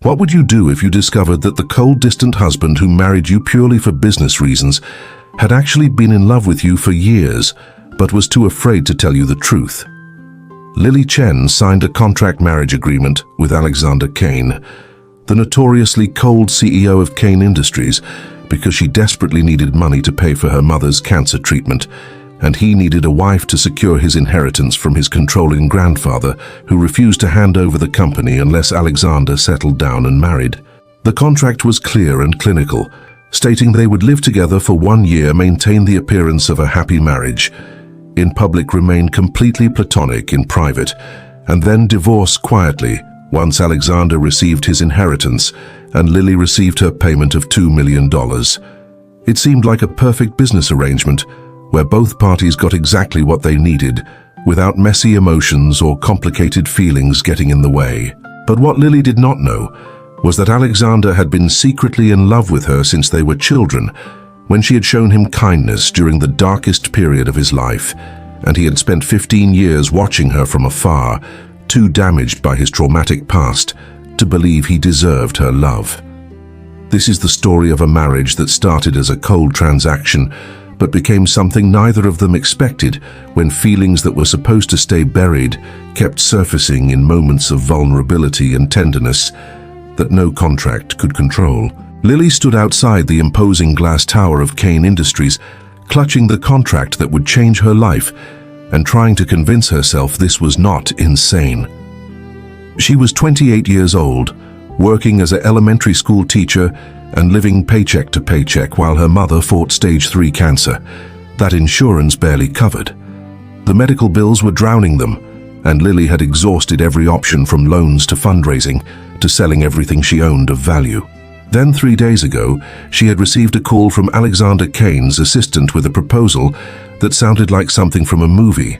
What would you do if you discovered that the cold, distant husband who married you purely for business reasons had actually been in love with you for years, but was too afraid to tell you the truth? Lily Chen signed a contract marriage agreement with Alexander Kane, the notoriously cold CEO of Kane Industries, because she desperately needed money to pay for her mother's cancer treatment, and he needed a wife to secure his inheritance from his controlling grandfather, who refused to hand over the company unless Alexander settled down and married. The contract was clear and clinical, stating they would live together for 1 year, maintain the appearance of a happy marriage, in public remain completely platonic in private, and then divorce quietly once Alexander received his inheritance and Lily received her payment of $2 million. It seemed like a perfect business arrangement, where both parties got exactly what they needed, without messy emotions or complicated feelings getting in the way. But what Lily did not know was that Alexander had been secretly in love with her since they were children, when she had shown him kindness during the darkest period of his life, and he had spent 15 years watching her from afar, too damaged by his traumatic past to believe he deserved her love. This is the story of a marriage that started as a cold transaction, but became something neither of them expected when feelings that were supposed to stay buried kept surfacing in moments of vulnerability and tenderness that no contract could control. Lily stood outside the imposing glass tower of Kane Industries, clutching the contract that would change her life and trying to convince herself this was not insane. She was 28 years old, working as an elementary school teacher and living paycheck to paycheck while her mother fought stage 3 cancer that insurance barely covered. The medical bills were drowning them, and Lily had exhausted every option from loans to fundraising to selling everything she owned of value. Then 3 days ago, she had received a call from Alexander Kane's assistant with a proposal that sounded like something from a movie.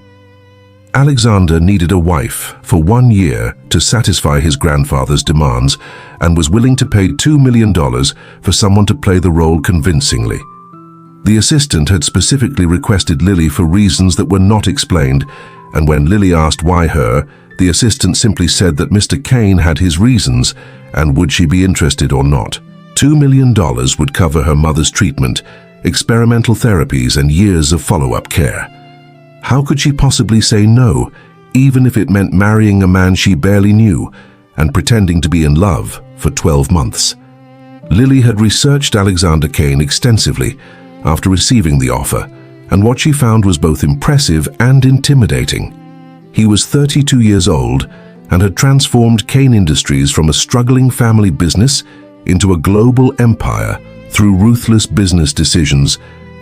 Alexander needed a wife for 1 year to satisfy his grandfather's demands and was willing to pay $2 million for someone to play the role convincingly. The assistant had specifically requested Lily for reasons that were not explained, and when Lily asked why her, the assistant simply said that Mr. Kane had his reasons and would she be interested or not. $2 million would cover her mother's treatment, experimental therapies, and years of follow-up care. How could she possibly say no, even if it meant marrying a man she barely knew and pretending to be in love for 12 months? Lily had researched Alexander Kane extensively after receiving the offer, and what she found was both impressive and intimidating. He was 32 years old and had transformed Kane Industries from a struggling family business into a global empire through ruthless business decisions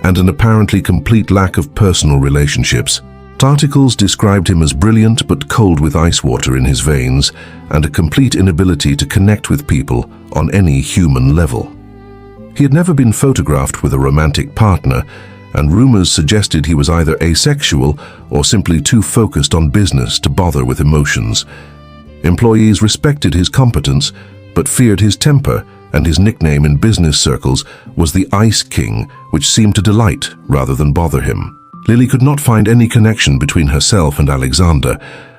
and an apparently complete lack of personal relationships. Articles described him as brilliant but cold with ice water in his veins and a complete inability to connect with people on any human level. He had never been photographed with a romantic partner, and rumors suggested he was either asexual or simply too focused on business to bother with emotions. Employees respected his competence, but feared his temper, and his nickname in business circles was the Ice King, which seemed to delight rather than bother him. Lily could not find any connection between herself and Alexander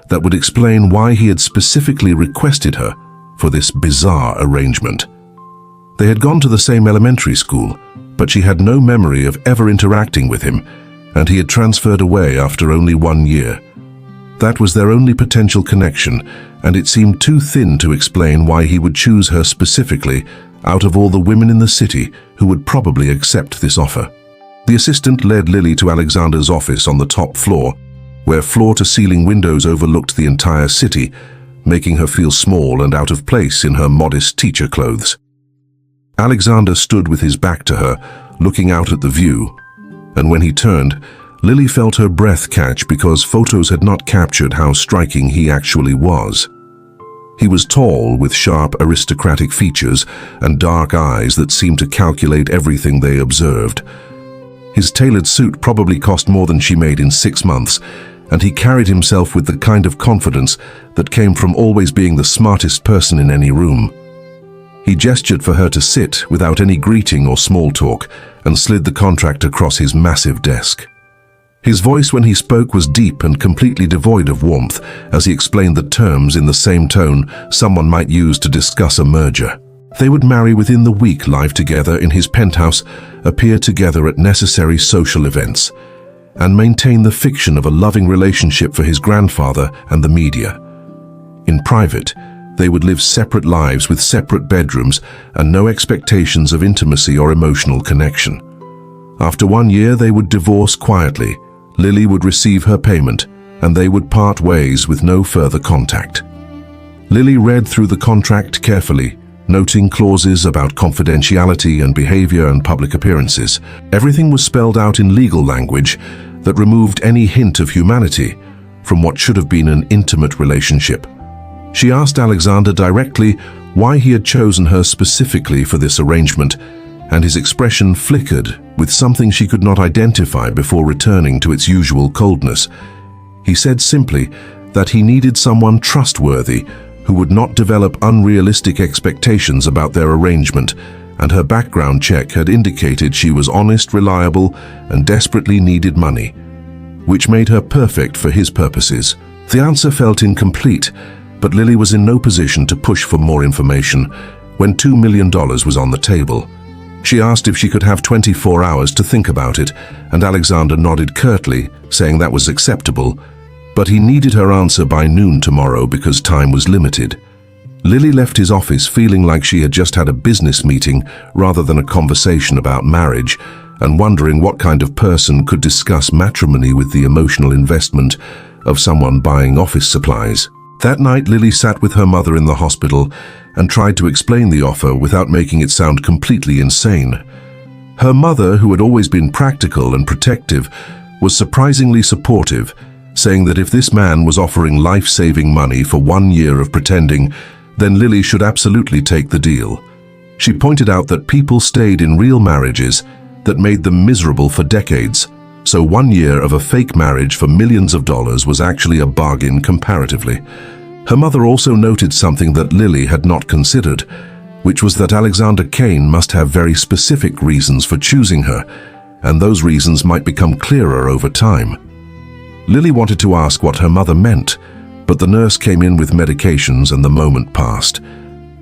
that would explain why he had specifically requested her for this bizarre arrangement. They had gone to the same elementary school, but she had no memory of ever interacting with him, and he had transferred away after only 1 year. That was their only potential connection, and it seemed too thin to explain why he would choose her specifically out of all the women in the city who would probably accept this offer. The assistant led Lily to Alexander's office on the top floor, where floor-to-ceiling windows overlooked the entire city, making her feel small and out of place in her modest teacher clothes. Alexander stood with his back to her, looking out at the view, and when he turned, Lily felt her breath catch because photos had not captured how striking he actually was. He was tall, with sharp aristocratic features and dark eyes that seemed to calculate everything they observed. His tailored suit probably cost more than she made in 6 months, and he carried himself with the kind of confidence that came from always being the smartest person in any room. He gestured for her to sit without any greeting or small talk and slid the contract across his massive desk. His voice when he spoke was deep and completely devoid of warmth as he explained the terms in the same tone someone might use to discuss a merger. They would marry within the week, live together in his penthouse, appear together at necessary social events, and maintain the fiction of a loving relationship for his grandfather and the media. In private, they would live separate lives with separate bedrooms and no expectations of intimacy or emotional connection. After 1 year, they would divorce quietly. Lily would receive her payment, and they would part ways with no further contact. Lily read through the contract carefully, noting clauses about confidentiality and behavior and public appearances. Everything was spelled out in legal language that removed any hint of humanity from what should have been an intimate relationship. She asked Alexander directly why he had chosen her specifically for this arrangement, and his expression flickered with something she could not identify before returning to its usual coldness. He said simply that he needed someone trustworthy who would not develop unrealistic expectations about their arrangement, and her background check had indicated she was honest, reliable, and desperately needed money, which made her perfect for his purposes. The answer felt incomplete, but Lily was in no position to push for more information when $2 million was on the table. She asked if she could have 24 hours to think about it, and Alexander nodded curtly, saying that was acceptable, but he needed her answer by noon tomorrow because time was limited. Lily left his office feeling like she had just had a business meeting rather than a conversation about marriage, and wondering what kind of person could discuss matrimony with the emotional investment of someone buying office supplies. That night, Lily sat with her mother in the hospital and tried to explain the offer without making it sound completely insane. Her mother, who had always been practical and protective, was surprisingly supportive, saying that if this man was offering life-saving money for 1 year of pretending, then Lily should absolutely take the deal. She pointed out that people stayed in real marriages that made them miserable for decades, so 1 year of a fake marriage for millions of dollars was actually a bargain comparatively. Her mother also noted something that Lily had not considered, which was that Alexander Kane must have very specific reasons for choosing her, and those reasons might become clearer over time. Lily wanted to ask what her mother meant, but the nurse came in with medications and the moment passed.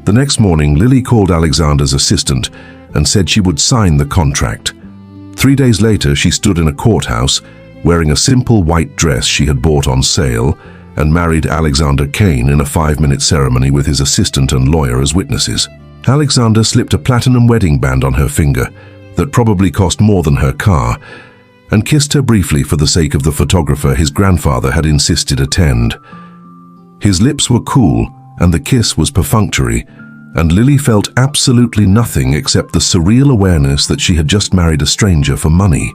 The next morning, Lily called Alexander's assistant and said she would sign the contract. 3 days later, she stood in a courthouse, wearing a simple white dress she had bought on sale, and married Alexander Kane in a 5-minute ceremony with his assistant and lawyer as witnesses. Alexander slipped a platinum wedding band on her finger that probably cost more than her car, and kissed her briefly for the sake of the photographer his grandfather had insisted attend. His lips were cool, and the kiss was perfunctory, and Lily felt absolutely nothing except the surreal awareness that she had just married a stranger for money.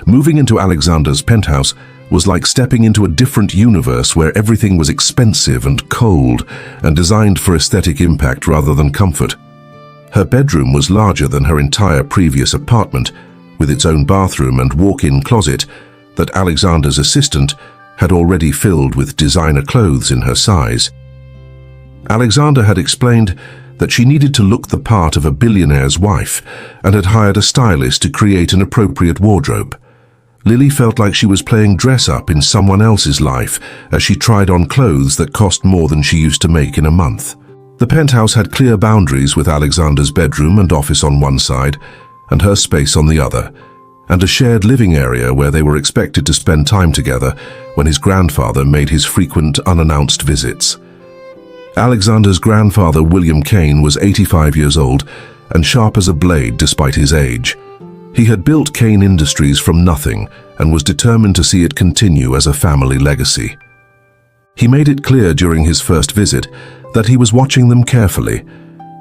Moving into Alexander's penthouse was like stepping into a different universe where everything was expensive and cold and designed for aesthetic impact rather than comfort. Her bedroom was larger than her entire previous apartment, with its own bathroom and walk-in closet that Alexander's assistant had already filled with designer clothes in her size. Alexander had explained that she needed to look the part of a billionaire's wife and had hired a stylist to create an appropriate wardrobe. Lily felt like she was playing dress-up in someone else's life as she tried on clothes that cost more than she used to make in a month. The penthouse had clear boundaries, with Alexander's bedroom and office on one side and her space on the other, and a shared living area where they were expected to spend time together when his grandfather made his frequent unannounced visits. Alexander's grandfather, William Kane, was 85 years old and sharp as a blade despite his age. He had built Kane Industries from nothing and was determined to see it continue as a family legacy. He made it clear during his first visit that he was watching them carefully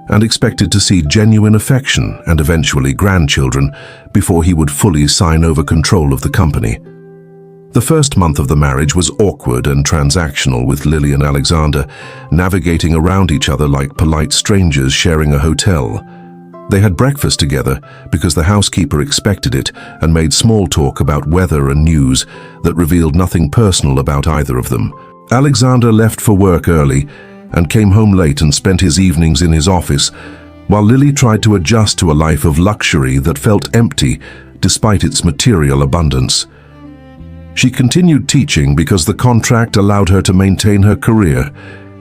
and expected to see genuine affection and eventually grandchildren before he would fully sign over control of the company. The first month of the marriage was awkward and transactional, with Lily and Alexander navigating around each other like polite strangers sharing a hotel. They had breakfast together because the housekeeper expected it and made small talk about weather and news that revealed nothing personal about either of them. Alexander left for work early and came home late and spent his evenings in his office, while Lily tried to adjust to a life of luxury that felt empty despite its material abundance. She continued teaching because the contract allowed her to maintain her career,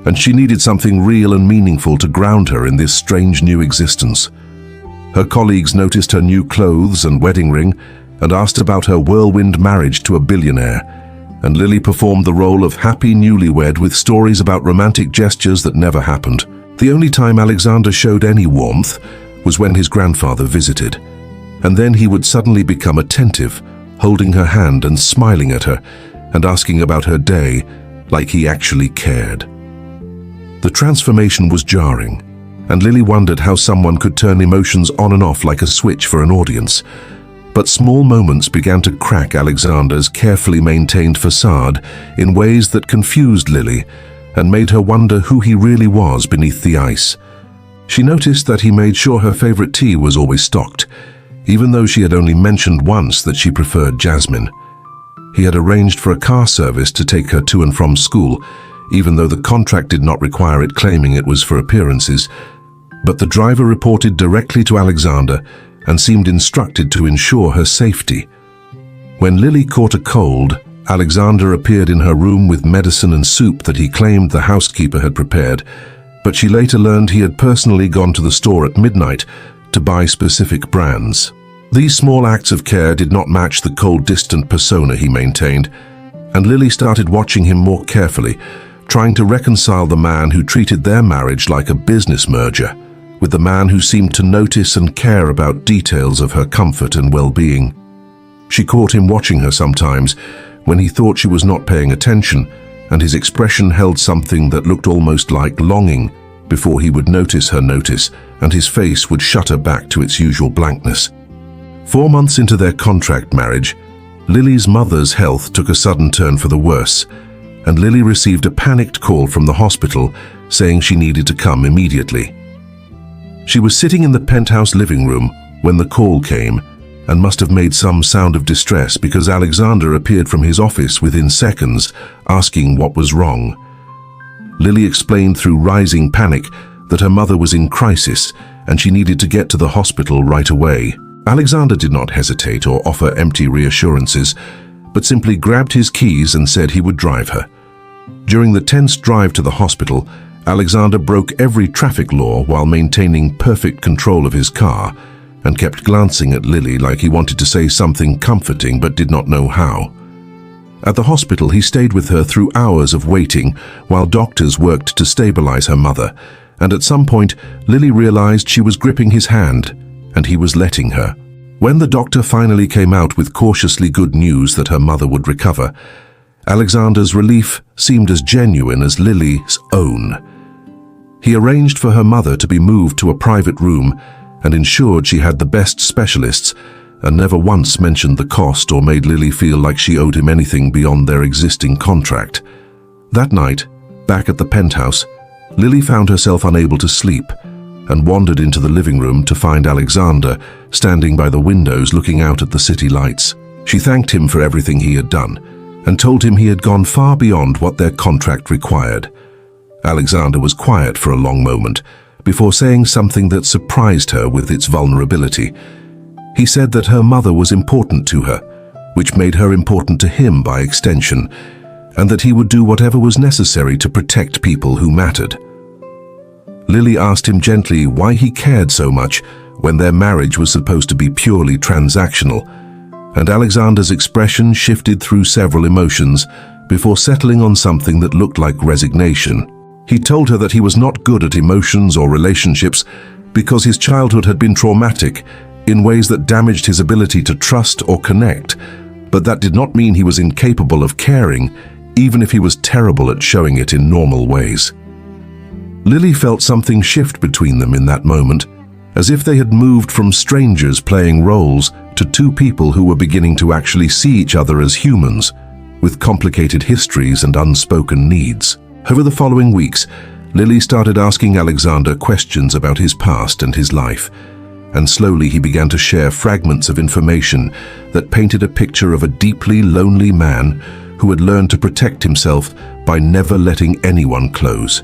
and she needed something real and meaningful to ground her in this strange new existence. Her colleagues noticed her new clothes and wedding ring and asked about her whirlwind marriage to a billionaire, and Lily performed the role of happy newlywed with stories about romantic gestures that never happened. The only time Alexander showed any warmth was when his grandfather visited, and then he would suddenly become attentive, holding her hand and smiling at her and asking about her day like he actually cared. The transformation was jarring, and Lily wondered how someone could turn emotions on and off like a switch for an audience. But small moments began to crack Alexander's carefully maintained facade in ways that confused Lily and made her wonder who he really was beneath the ice. She noticed that he made sure her favorite tea was always stocked, even though she had only mentioned once that she preferred jasmine. He had arranged for a car service to take her to and from school, even though the contract did not require it, claiming it was for appearances. But the driver reported directly to Alexander and seemed instructed to ensure her safety. When Lily caught a cold, Alexander appeared in her room with medicine and soup that he claimed the housekeeper had prepared, but she later learned he had personally gone to the store at midnight to buy specific brands. These small acts of care did not match the cold, distant persona he maintained, and Lily started watching him more carefully, trying to reconcile the man who treated their marriage like a business merger with the man who seemed to notice and care about details of her comfort and well-being. She caught him watching her sometimes when he thought she was not paying attention, and his expression held something that looked almost like longing before he would notice her notice, and his face would shutter back to its usual blankness. 4 months into their contract marriage, Lily's mother's health took a sudden turn for the worse, and Lily received a panicked call from the hospital saying she needed to come immediately. She was sitting in the penthouse living room when the call came and must have made some sound of distress because Alexander appeared from his office within seconds, asking what was wrong. Lily explained through rising panic that her mother was in crisis and she needed to get to the hospital right away. Alexander did not hesitate or offer empty reassurances, but simply grabbed his keys and said he would drive her. During the tense drive to the hospital, Alexander broke every traffic law while maintaining perfect control of his car and kept glancing at Lily like he wanted to say something comforting but did not know how. At the hospital, he stayed with her through hours of waiting while doctors worked to stabilize her mother, and at some point, Lily realized she was gripping his hand and he was letting her. When the doctor finally came out with cautiously good news that her mother would recover, Alexander's relief seemed as genuine as Lily's own. He arranged for her mother to be moved to a private room and ensured she had the best specialists, and never once mentioned the cost or made Lily feel like she owed him anything beyond their existing contract. That night, back at the penthouse, Lily found herself unable to sleep and wandered into the living room to find Alexander standing by the windows looking out at the city lights. She thanked him for everything he had done and told him he had gone far beyond what their contract required. Alexander was quiet for a long moment before saying something that surprised her with its vulnerability. He said that her mother was important to her, which made her important to him by extension, and that he would do whatever was necessary to protect people who mattered. Lily asked him gently why he cared so much when their marriage was supposed to be purely transactional, and Alexander's expression shifted through several emotions before settling on something that looked like resignation. He told her that he was not good at emotions or relationships because his childhood had been traumatic in ways that damaged his ability to trust or connect, but that did not mean he was incapable of caring, even if he was terrible at showing it in normal ways. Lily felt something shift between them in that moment, as if they had moved from strangers playing roles to two people who were beginning to actually see each other as humans, with complicated histories and unspoken needs. Over the following weeks, Lily started asking Alexander questions about his past and his life, and slowly he began to share fragments of information that painted a picture of a deeply lonely man who had learned to protect himself by never letting anyone close.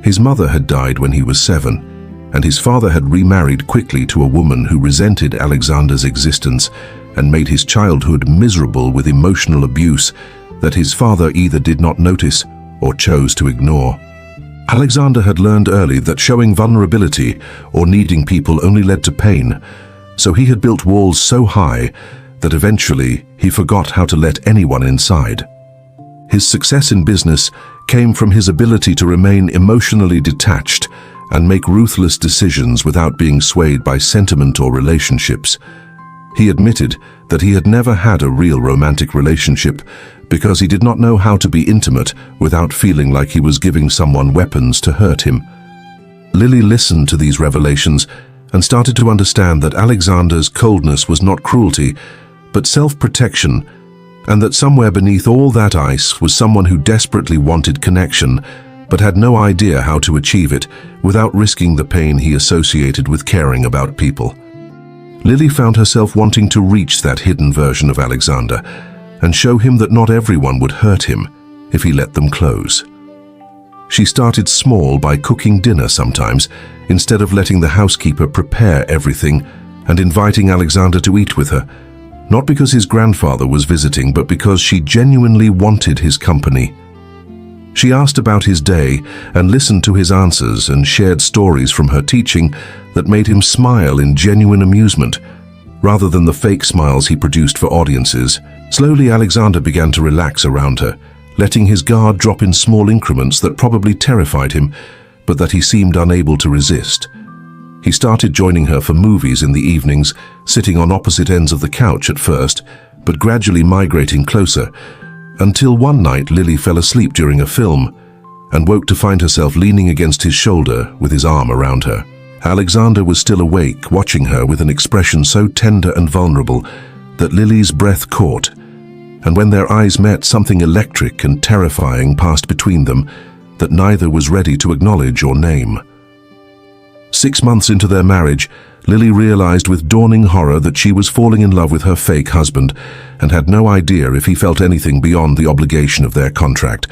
His mother had died when he was 7, and his father had remarried quickly to a woman who resented Alexander's existence and made his childhood miserable with emotional abuse that his father either did not notice or chose to ignore. Alexander had learned early that showing vulnerability or needing people only led to pain, so he had built walls so high that eventually he forgot how to let anyone inside. His success in business came from his ability to remain emotionally detached and make ruthless decisions without being swayed by sentiment or relationships. He admitted that he had never had a real romantic relationship because he did not know how to be intimate without feeling like he was giving someone weapons to hurt him. Lily listened to these revelations and started to understand that Alexander's coldness was not cruelty, but self-protection, and that somewhere beneath all that ice was someone who desperately wanted connection, but had no idea how to achieve it without risking the pain he associated with caring about people. Lily found herself wanting to reach that hidden version of Alexander and show him that not everyone would hurt him if he let them close. She started small by cooking dinner sometimes, instead of letting the housekeeper prepare everything and inviting Alexander to eat with her, not because his grandfather was visiting, but because she genuinely wanted his company. She asked about his day and listened to his answers and shared stories from her teaching that made him smile in genuine amusement, rather than the fake smiles he produced for audiences. Slowly, Alexander began to relax around her, letting his guard drop in small increments that probably terrified him, but that he seemed unable to resist. He started joining her for movies in the evenings, sitting on opposite ends of the couch at first, but gradually migrating closer, until one night Lily fell asleep during a film and woke to find herself leaning against his shoulder with his arm around her. Alexander was still awake, watching her with an expression so tender and vulnerable that Lily's breath caught, and when their eyes met, something electric and terrifying passed between them that neither was ready to acknowledge or name. 6 months into their marriage, Lily realized with dawning horror that she was falling in love with her fake husband and had no idea if he felt anything beyond the obligation of their contract.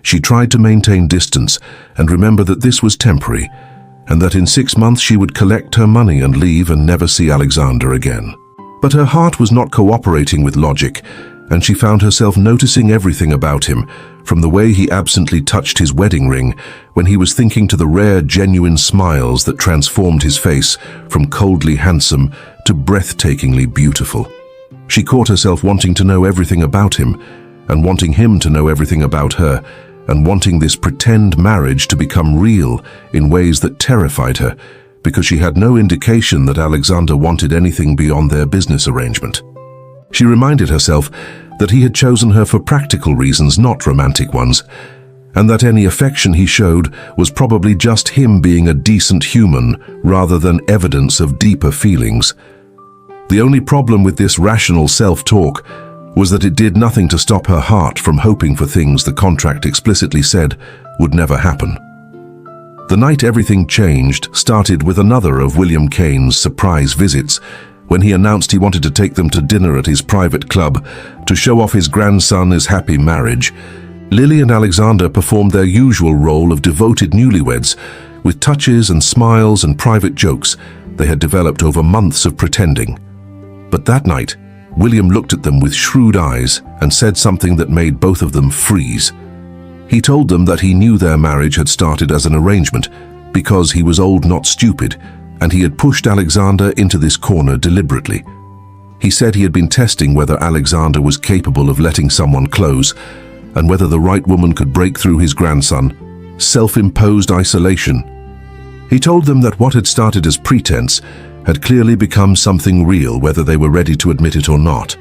She tried to maintain distance and remember that this was temporary, and that in 6 months she would collect her money and leave and never see Alexander again. But her heart was not cooperating with logic, and she found herself noticing everything about him, from the way he absently touched his wedding ring when he was thinking to the rare, genuine smiles that transformed his face from coldly handsome to breathtakingly beautiful. She caught herself wanting to know everything about him, and wanting him to know everything about her, and wanting this pretend marriage to become real in ways that terrified her, because she had no indication that Alexander wanted anything beyond their business arrangement. She reminded herself that he had chosen her for practical reasons, not romantic ones, and that any affection he showed was probably just him being a decent human rather than evidence of deeper feelings. The only problem with this rational self-talk was that it did nothing to stop her heart from hoping for things the contract explicitly said would never happen. The night everything changed started with another of William Kane's surprise visits, when he announced he wanted to take them to dinner at his private club to show off his grandson's happy marriage. Lily and Alexander performed their usual role of devoted newlyweds, with touches and smiles and private jokes they had developed over months of pretending. But that night, William looked at them with shrewd eyes and said something that made both of them freeze. He told them that he knew their marriage had started as an arrangement because he was old, not stupid, and he had pushed Alexander into this corner deliberately. He said he had been testing whether Alexander was capable of letting someone close, and whether the right woman could break through his grandson. Self-imposed isolation. He told them that what had started as pretense had clearly become something real, whether they were ready to admit it or not,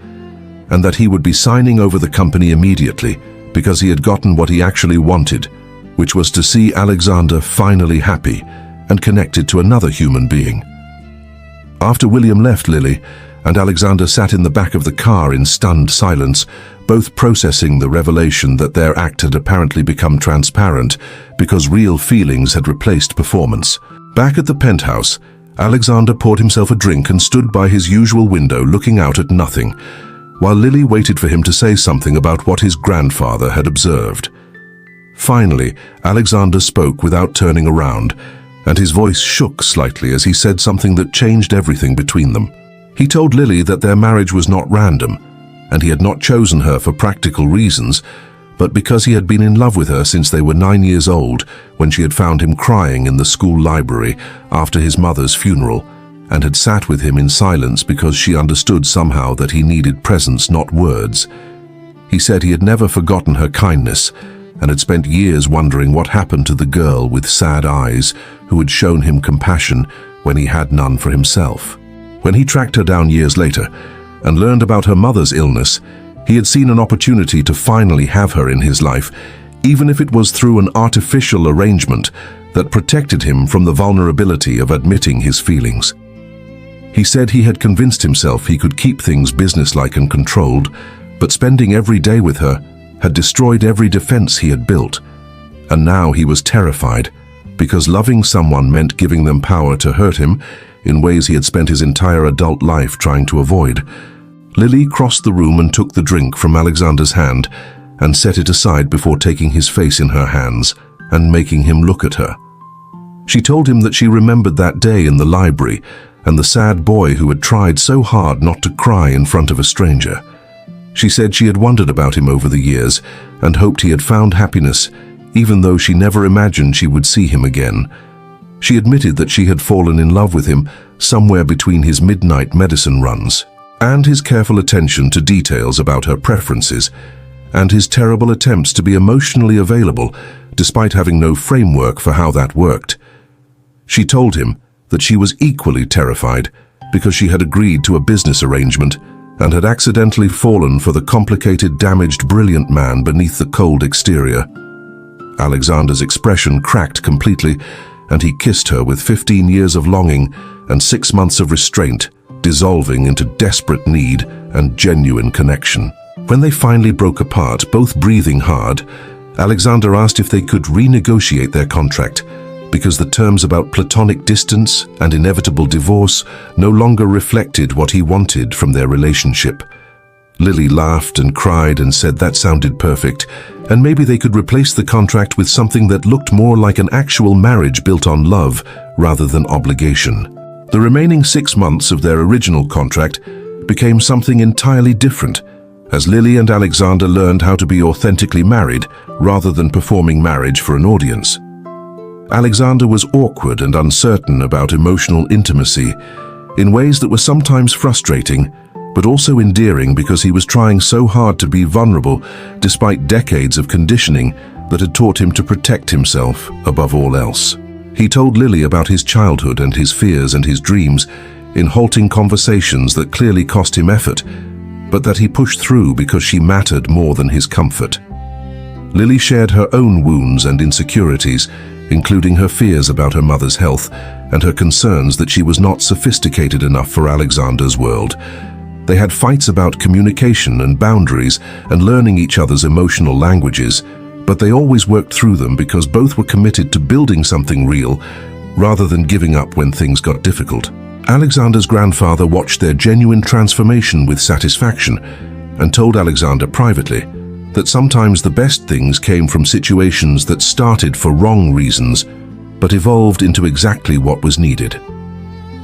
and that he would be signing over the company immediately because he had gotten what he actually wanted, which was to see Alexander finally happy and connected to another human being. After William left Lily, and Alexander sat in the back of the car in stunned silence, both processing the revelation that their act had apparently become transparent because real feelings had replaced performance. Back at the penthouse, Alexander poured himself a drink and stood by his usual window looking out at nothing, while Lily waited for him to say something about what his grandfather had observed. Finally, Alexander spoke without turning around, and his voice shook slightly as he said something that changed everything between them. He told Lily that their marriage was not random, and he had not chosen her for practical reasons, but because he had been in love with her since they were 9 years old when she had found him crying in the school library after his mother's funeral, and had sat with him in silence because she understood somehow that he needed presence, not words. He said he had never forgotten her kindness and had spent years wondering what happened to the girl with sad eyes who had shown him compassion when he had none for himself. When he tracked her down years later and learned about her mother's illness, he had seen an opportunity to finally have her in his life, even if it was through an artificial arrangement that protected him from the vulnerability of admitting his feelings. He said he had convinced himself he could keep things businesslike and controlled, but spending every day with her had destroyed every defense he had built. And now he was terrified, because loving someone meant giving them power to hurt him in ways he had spent his entire adult life trying to avoid. Lily crossed the room and took the drink from Alexander's hand and set it aside before taking his face in her hands and making him look at her. She told him that she remembered that day in the library and the sad boy who had tried so hard not to cry in front of a stranger. She said she had wondered about him over the years and hoped he had found happiness, even though she never imagined she would see him again. She admitted that she had fallen in love with him somewhere between his midnight medicine runs and his careful attention to details about her preferences, and his terrible attempts to be emotionally available despite having no framework for how that worked. She told him that she was equally terrified because she had agreed to a business arrangement and had accidentally fallen for the complicated, damaged, brilliant man beneath the cold exterior. Alexander's expression cracked completely, and he kissed her with 15 years of longing and 6 months of restraint, dissolving into desperate need and genuine connection. When they finally broke apart, both breathing hard, Alexander asked if they could renegotiate their contract, because the terms about platonic distance and inevitable divorce no longer reflected what he wanted from their relationship. Lily laughed and cried and said that sounded perfect, and maybe they could replace the contract with something that looked more like an actual marriage built on love rather than obligation. The remaining 6 months of their original contract became something entirely different, as Lily and Alexander learned how to be authentically married rather than performing marriage for an audience. Alexander was awkward and uncertain about emotional intimacy in ways that were sometimes frustrating, but also endearing because he was trying so hard to be vulnerable despite decades of conditioning that had taught him to protect himself above all else. He told Lily about his childhood and his fears and his dreams in halting conversations that clearly cost him effort, but that he pushed through because she mattered more than his comfort. Lily shared her own wounds and insecurities, including her fears about her mother's health and her concerns that she was not sophisticated enough for Alexander's world. They had fights about communication and boundaries and learning each other's emotional languages, but they always worked through them because both were committed to building something real rather than giving up when things got difficult. Alexander's grandfather watched their genuine transformation with satisfaction and told Alexander privately that sometimes the best things came from situations that started for wrong reasons but evolved into exactly what was needed.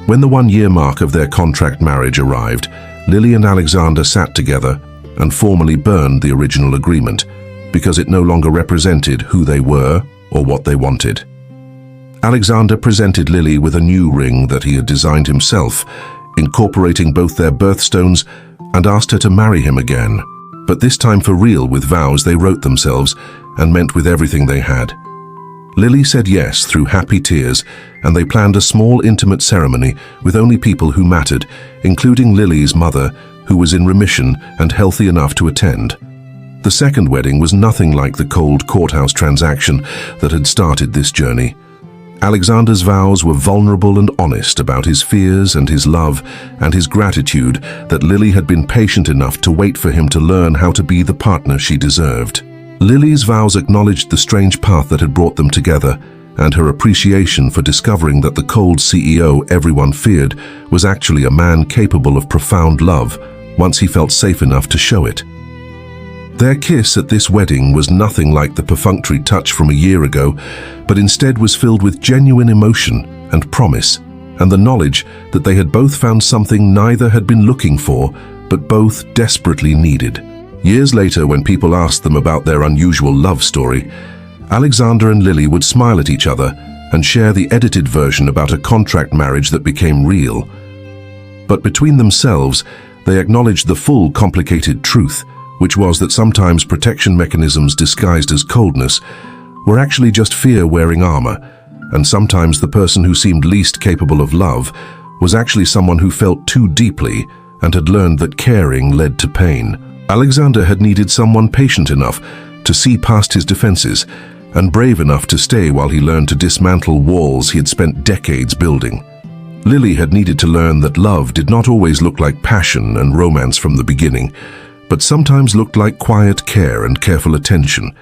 When the 1-year mark of their contract marriage arrived, Lily and Alexander sat together and formally burned the original agreement because it no longer represented who they were or what they wanted. Alexander presented Lily with a new ring that he had designed himself, incorporating both their birthstones, and asked her to marry him again, but this time for real, with vows they wrote themselves and meant with everything they had. Lily said yes through happy tears, and they planned a small intimate ceremony with only people who mattered, including Lily's mother, who was in remission and healthy enough to attend. The second wedding was nothing like the cold courthouse transaction that had started this journey. Alexander's vows were vulnerable and honest about his fears and his love and his gratitude that Lily had been patient enough to wait for him to learn how to be the partner she deserved. Lily's vows acknowledged the strange path that had brought them together and her appreciation for discovering that the cold CEO everyone feared was actually a man capable of profound love once he felt safe enough to show it. Their kiss at this wedding was nothing like the perfunctory touch from a year ago, but instead was filled with genuine emotion and promise, and the knowledge that they had both found something neither had been looking for, but both desperately needed. Years later, when people asked them about their unusual love story, Alexander and Lily would smile at each other and share the edited version about a contract marriage that became real. But between themselves, they acknowledged the full, complicated truth, which was that sometimes protection mechanisms disguised as coldness were actually just fear wearing armor, and sometimes the person who seemed least capable of love was actually someone who felt too deeply and had learned that caring led to pain. Alexander had needed someone patient enough to see past his defenses and brave enough to stay while he learned to dismantle walls he had spent decades building. Lily had needed to learn that love did not always look like passion and romance from the beginning, but sometimes looked like quiet care and careful attention,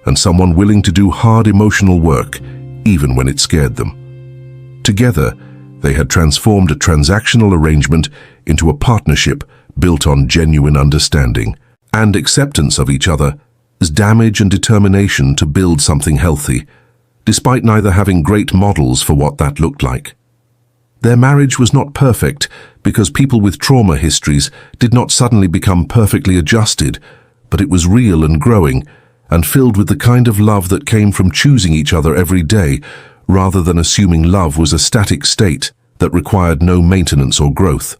and someone willing to do hard emotional work even when it scared them. Together, they had transformed a transactional arrangement into a partnership built on genuine understanding and acceptance of each other as damage and determination to build something healthy, despite neither having great models for what that looked like. Their marriage was not perfect because people with trauma histories did not suddenly become perfectly adjusted, but it was real and growing, and filled with the kind of love that came from choosing each other every day, rather than assuming love was a static state that required no maintenance or growth.